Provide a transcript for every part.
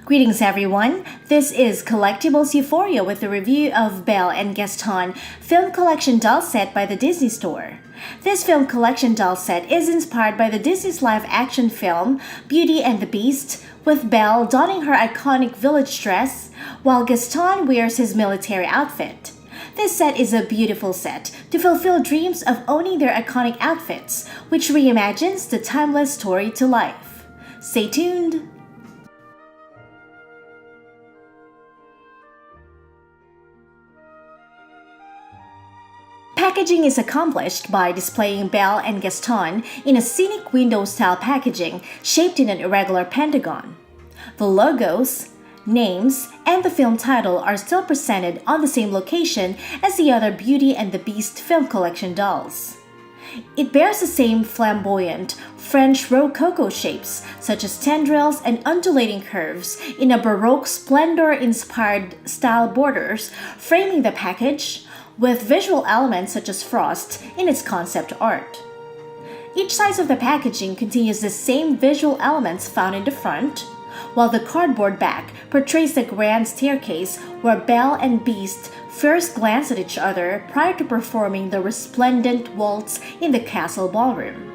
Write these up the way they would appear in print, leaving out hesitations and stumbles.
Greetings everyone, this is Collectibles Euphoria with a review of Belle and Gaston film collection doll set by the Disney Store. This film collection doll set is inspired by the Disney's live-action film Beauty and the Beast, with Belle donning her iconic village dress while Gaston wears his military outfit. This set is a beautiful set to fulfill dreams of owning their iconic outfits, which reimagines the timeless story to life. Stay tuned! Packaging is accomplished by displaying Belle and Gaston in a scenic window-style packaging shaped in an irregular pentagon. The logos, names, and the film title are still presented on the same location as the other Beauty and the Beast film collection dolls. It bears the same flamboyant French Rococo shapes, such as tendrils and undulating curves in a Baroque splendor-inspired style borders, framing the package, with visual elements such as frost in its concept art. Each side of the packaging continues the same visual elements found in the front, while the cardboard back portrays the grand staircase where Belle and Beast first glance at each other prior to performing the resplendent waltz in the castle ballroom.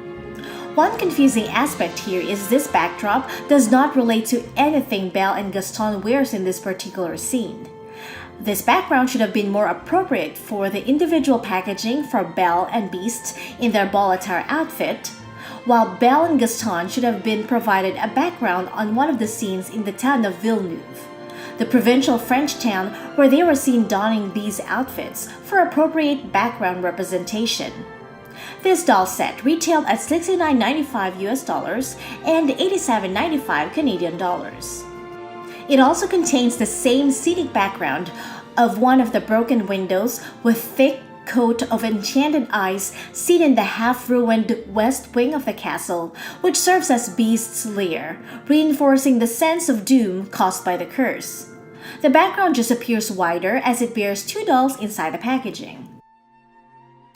One confusing aspect here is this backdrop does not relate to anything Belle and Gaston wears in this particular scene. This background should have been more appropriate for the individual packaging for Belle and Beast in their ball attire outfit, while Belle and Gaston should have been provided a background on one of the scenes in the town of Villeneuve, the provincial French town where they were seen donning these outfits for appropriate background representation. This doll set retailed at $69.95 US and $87.95 Canadian dollars. It also contains the same scenic background of one of the broken windows with thick coat of enchanted eyes seen in the half-ruined west wing of the castle, which serves as Beast's lair, reinforcing the sense of doom caused by the curse. The background just appears wider as it bears two dolls inside the packaging.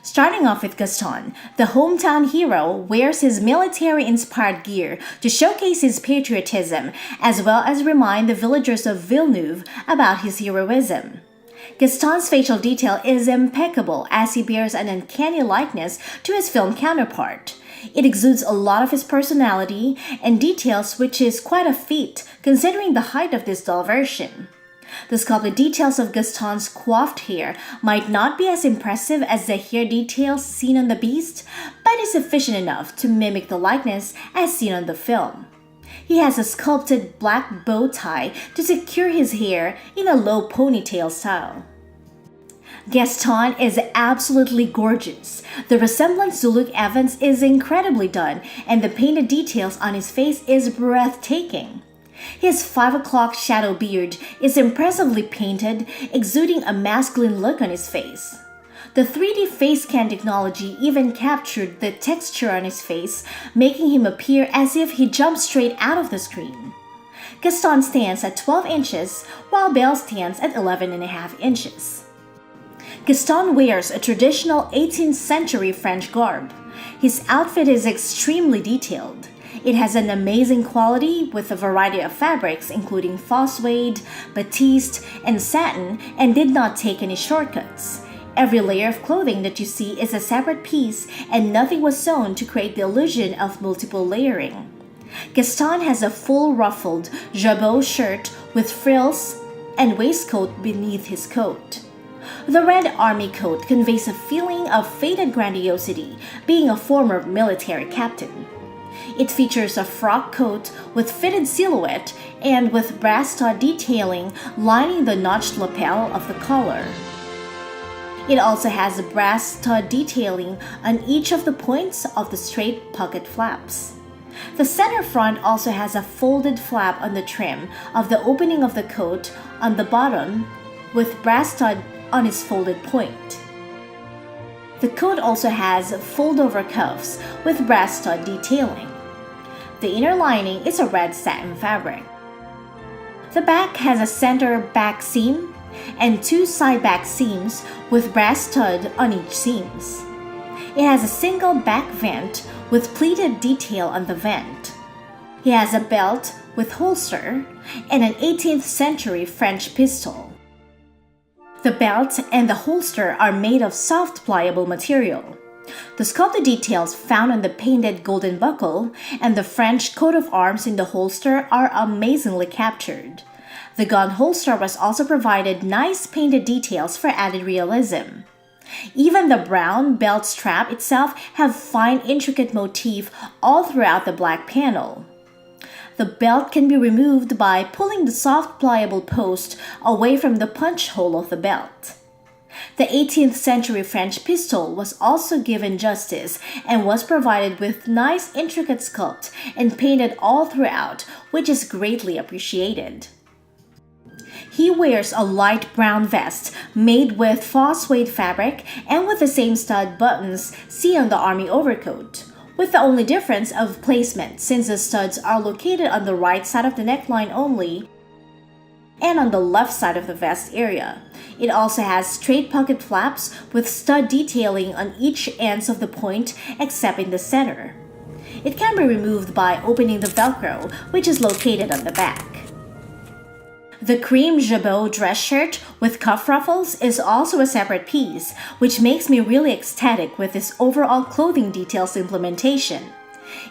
Starting off with Gaston, the hometown hero wears his military-inspired gear to showcase his patriotism, as well as remind the villagers of Villeneuve about his heroism. Gaston's facial detail is impeccable as he bears an uncanny likeness to his film counterpart. It exudes a lot of his personality and details, which is quite a feat considering the height of this doll version. The sculpted details of Gaston's coiffed hair might not be as impressive as the hair details seen on the Beast, but is sufficient enough to mimic the likeness as seen on the film. He has a sculpted black bow tie to secure his hair in a low ponytail style. Gaston is absolutely gorgeous. The resemblance to Luke Evans is incredibly done, and the painted details on his face is breathtaking. His 5 o'clock shadow beard is impressively painted, exuding a masculine look on his face. The 3D face scan technology even captured the texture on his face, making him appear as if he jumped straight out of the screen. Gaston stands at 12 inches, while Belle stands at 11.5 inches. Gaston wears a traditional 18th century French garb. His outfit is extremely detailed. It has an amazing quality with a variety of fabrics including faux suede, batiste, and satin, and did not take any shortcuts. Every layer of clothing that you see is a separate piece, and nothing was sewn to create the illusion of multiple layering. Gaston has a full ruffled jabot shirt with frills and waistcoat beneath his coat. The red army coat conveys a feeling of faded grandiosity, being a former military captain. It features a frock coat with fitted silhouette and with brass stud detailing lining the notched lapel of the collar. It also has brass stud detailing on each of the points of the straight pocket flaps. The center front also has a folded flap on the trim of the opening of the coat on the bottom with brass stud on its folded point. The coat also has fold-over cuffs with brass stud detailing. The inner lining is a red satin fabric. The back has a center back seam and two side back seams with brass stud on each seams. It has a single back vent with pleated detail on the vent. He has a belt with holster, and an 18th century French pistol. The belt and the holster are made of soft, pliable material. The sculpted details found on the painted golden buckle and the French coat of arms in the holster are amazingly captured. The gun holster was also provided nice painted details for added realism. Even the brown belt strap itself have fine intricate motif all throughout the black panel. The belt can be removed by pulling the soft pliable post away from the punch hole of the belt. The 18th century French pistol was also given justice and was provided with nice intricate sculpt and painted all throughout, which is greatly appreciated. He wears a light brown vest made with faux suede fabric and with the same stud buttons seen on the army overcoat, with the only difference of placement since the studs are located on the right side of the neckline only and on the left side of the vest area. It also has straight pocket flaps with stud detailing on each ends of the point except in the center. It can be removed by opening the Velcro, which is located on the back. The cream jabot dress shirt with cuff ruffles is also a separate piece, which makes me really ecstatic with this overall clothing details implementation.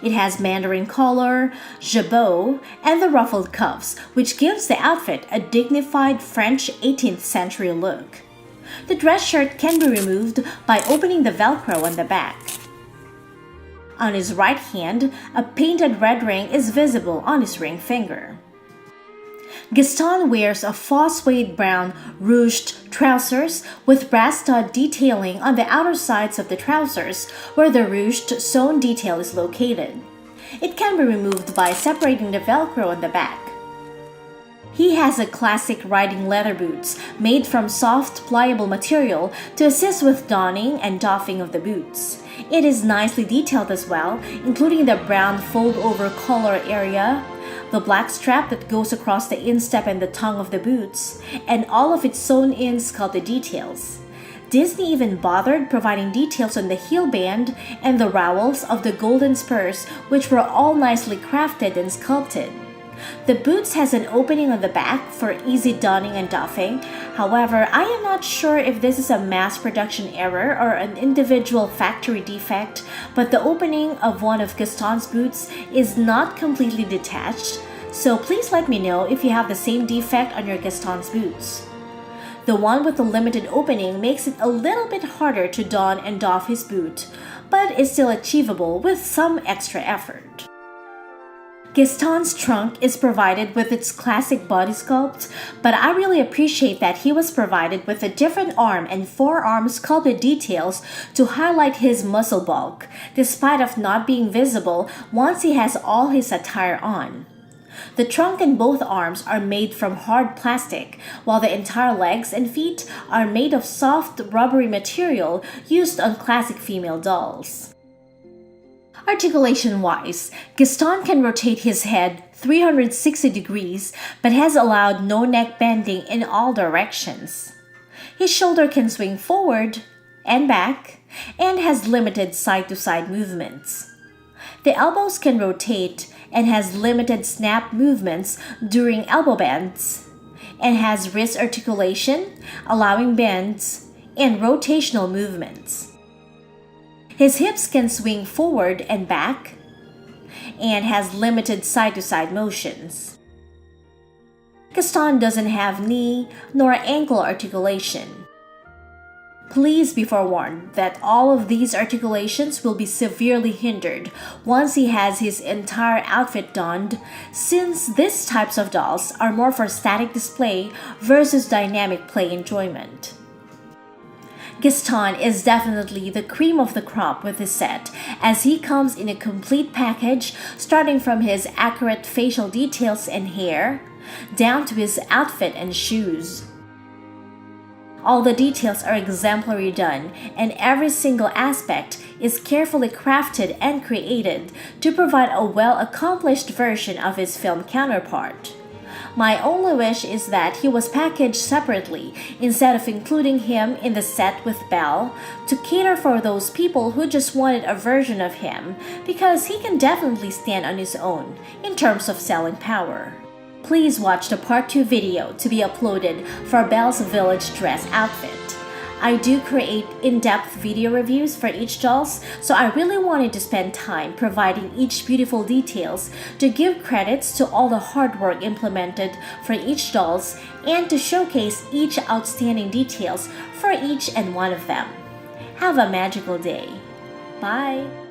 It has mandarin collar, jabot, and the ruffled cuffs, which gives the outfit a dignified French 18th century look. The dress shirt can be removed by opening the Velcro on the back. On his right hand, a painted red ring is visible on his ring finger. Gaston wears a faux suede brown ruched trousers with brass stud detailing on the outer sides of the trousers where the ruched sewn detail is located. It can be removed by separating the Velcro on the back. He has a classic riding leather boots made from soft, pliable material to assist with donning and doffing of the boots. It is nicely detailed as well, including the brown fold-over collar area, the black strap that goes across the instep and the tongue of the boots, and all of its sewn-in sculpted details. Disney even bothered providing details on the heel band and the rowels of the golden spurs, which were all nicely crafted and sculpted. The boots has an opening on the back for easy donning and doffing. However, I am not sure if this is a mass production error or an individual factory defect, but the opening of one of Gaston's boots is not completely detached, so please let me know if you have the same defect on your Gaston's boots. The one with the limited opening makes it a little bit harder to don and doff his boot, but is still achievable with some extra effort. Gaston's trunk is provided with its classic body sculpt, but I really appreciate that he was provided with a different arm and forearm sculpted details to highlight his muscle bulk, despite of not being visible once he has all his attire on. The trunk and both arms are made from hard plastic, while the entire legs and feet are made of soft, rubbery material used on classic female dolls. Articulation-wise, Gaston can rotate his head 360 degrees but has allowed no neck bending in all directions. His shoulder can swing forward and back and has limited side-to-side movements. The elbows can rotate and has limited snap movements during elbow bends and has wrist articulation, allowing bends and rotational movements. His hips can swing forward and back and has limited side-to-side motions. Gaston doesn't have knee nor ankle articulation. Please be forewarned that all of these articulations will be severely hindered once he has his entire outfit donned, since these types of dolls are more for static display versus dynamic play enjoyment. Gaston is definitely the cream of the crop with this set, as he comes in a complete package starting from his accurate facial details and hair, down to his outfit and shoes. All the details are exemplary done, and every single aspect is carefully crafted and created to provide a well-accomplished version of his film counterpart. My only wish is that he was packaged separately instead of including him in the set with Belle to cater for those people who just wanted a version of him, because he can definitely stand on his own in terms of selling power. Please watch the part 2 video to be uploaded for Belle's village dress outfit. I do create in-depth video reviews for each dolls, so I really wanted to spend time providing each beautiful details to give credits to all the hard work implemented for each dolls and to showcase each outstanding details for each and one of them. Have a magical day. Bye!